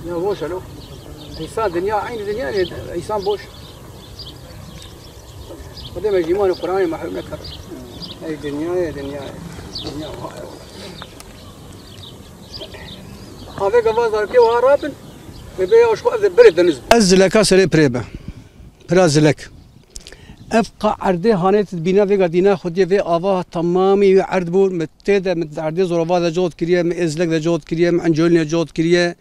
يا بوش له إنسان دنيا عين دنيا إنسان بوش قدام الجمال القرآني ما حلم نكر هاي دنيا دنيا هذا قفاز كي وهرابن ببيع وشو أذل برد النزب أزلك أسرع بريبة برازلك أبقى عرضه هانت بنا في قدينا خديه في أباه تمامي عرض بور متدا مت عرضه زرافة جود كريه مأزلك جود كريه عنجولنا جود كريه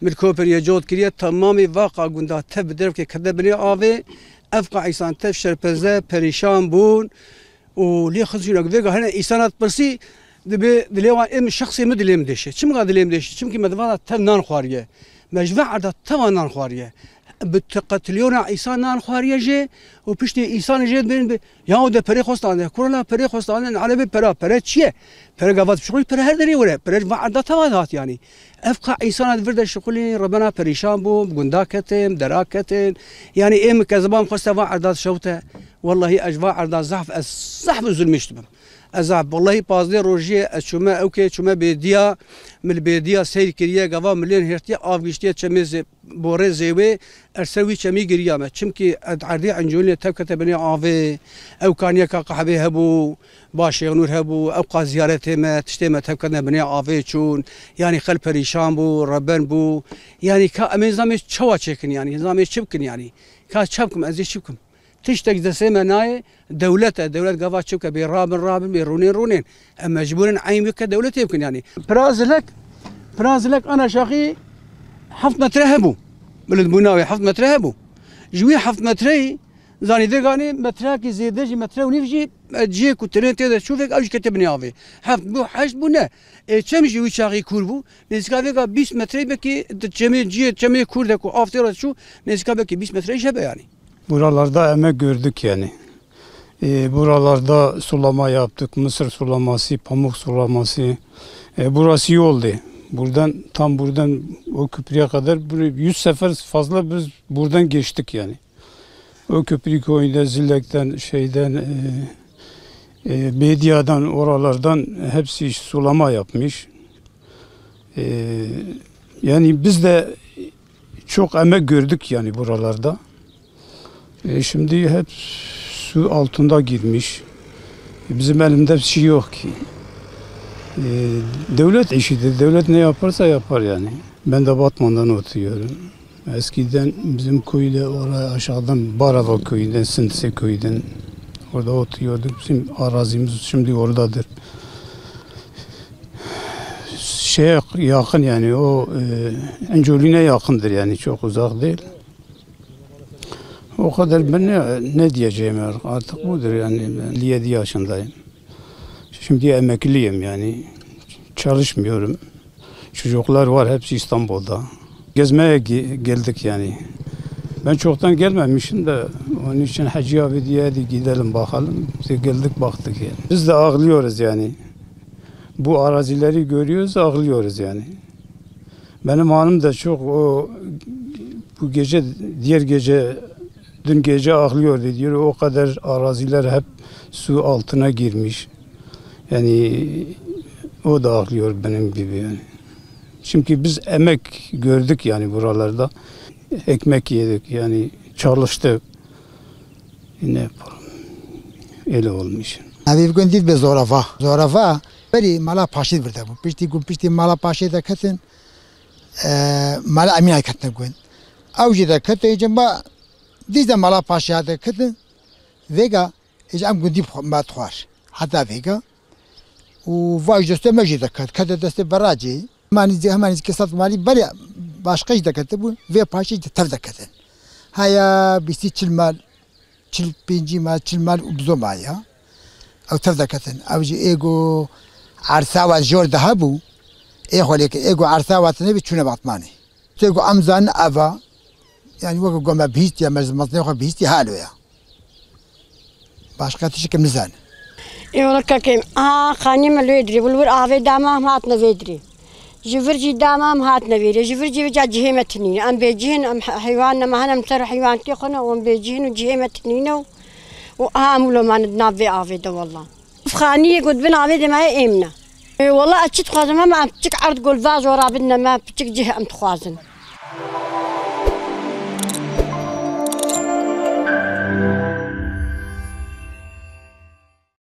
مركوبر جود كريه تمامي واقع جندا تبدر في كذا بني آوي أبقى إنسان تفشر بزا بريشان بون وليه خذينك في هنا إنسانات برسي دليوان إم شخصي مدليم دشة شو مقاد دليم دشة شو كي مدفعات تنان خواريه مجمع عدد تمانان خواريه بتقتليونا إنسان نان خواريه جه وبشتي إنسان جه بين ياو ده بري خستانه كورونا بري خستانه على برا شيء برا قفات شغل برا هردري ولا برا عدد تمانات يعني أفقع إنسان فرد الشغلين ربنا بريشان بو بجنداكتين دراكتين يعني إم كذبان خستوا عدد شوته والله أجواء عدد زحف الظلم يشتبه أزعب والله بازدي روجي شما أوكي شما بيديا من البيديا سير كريه قوا ملين هرتي آفيشتي شميز بوري زيوي أرسوي شمي قريامة شمكي عردي عنجولي تبكت بني آفي أو كان يكا قحبي هبو باشي نور هبو أبقى زيارته ما تشتي تبكتنا بني آفي شون يعني خل بريشان بو ربان بو يعني كا أمين زامي شوا تشكن يعني زامي شبكن يعني كا شبكم أزي شبكم تشتك دسمة ناي دولة قفات شبكة برابن برونين أما مجبورين عين بك دولة يمكن يعني برازلك أنا شاخي حفظ مترهبو بلد بناوي حفظ مترهبو جوي حفظ متري زاني ذقاني متراكي زيدجي مترا ونفجي تجيك وترين تقدر تشوفك أوش كتبني أفي حفظ بو حشد بنا كم جوي شاخي كوربو نسكافيكا 20 متري بكي تجمي كوردك وأفتر شو نسكافيكا 20 متري شبه يعني. Buralarda emek gördük yani. Buralarda sulama yaptık. Mısır sulaması, pamuk sulaması. Burası iyi oldu. Buradan o köprüye kadar 100 sefer fazla biz buradan geçtik yani. O köprü koyunda Zillek'ten Bediye'den oralardan hepsi sulama yapmış. Yani biz de çok emek gördük yani buralarda. Şimdi hep su altında girmiş. Bizim elimde bir şey yok ki. Devlet işidir. Devlet ne yaparsa yapar yani. Ben de Batman'dan oturuyorum. Eskiden bizim köyde oraya aşağıdan Barada köyünden, Sintse köyünden orada oturuyorduk. Bizim arazimiz şimdi oradadır. Yakın yani o Encoline yakındır yani çok uzak değil. O kadar ben ne diyeceğim artık budur yani ben 57 yaşındayım. Şimdi emekliyim yani çalışmıyorum. Çocuklar var hepsi İstanbul'da. Gezmeye geldik yani. Ben çoktan gelmemişim de onun için Hacı abi diye hadi gidelim bakalım. Biz geldik baktık yani. Biz de ağlıyoruz yani. Bu arazileri görüyoruz ağlıyoruz yani. Benim hanım da çok bu gece diğer gece dün gece ağlıyordu diyor. O kadar araziler hep su altına girmiş. Yani o da ağlıyor benim gibi yani. Çünkü biz emek gördük yani buralarda. Ekmek yedik yani çalıştık. Ne yapalım? Öyle olmuş. Abi bugün değil be Zorafa. Beri mala paşit burada bu. Pişti mala paşit de katın. Mala amina katın gün. Avcı da katın camba. Dizde mala paşa da katın. Vega ecam gündip matxar. Hatta vega. و واجدسته مجد کرد که دسته براجی همانی که صد مالی بری başka da katı ve paşa da tav da katı. Haya bisi çilmal çilmal ubzoma ya. Av tav da katı. Avcı ego arsa ve jor daha bu. Ehole ki ego arsa ve ne biçune batmani. Ego amzan ava yani vaka goma bihist ya merzimat ne vaka bihist halu ya. Başka tişi kimizan. يقول كم خاني ملودري والور آوي دامام هات نفيدري جفرجي دامام هات نفيدري جفرجي وجا جهمتني أم بيجين أم حيوان ما هنم ترى حيوان تيخنا وأم بيجين وجهمتني وآملو ما ندنابي آوي ده والله خاني قد بنا آوي ده ما إيمنا والله أشيت خوازن ما بتشك عرض قول فاز ورابنا ما بتشك جه أم تخوازن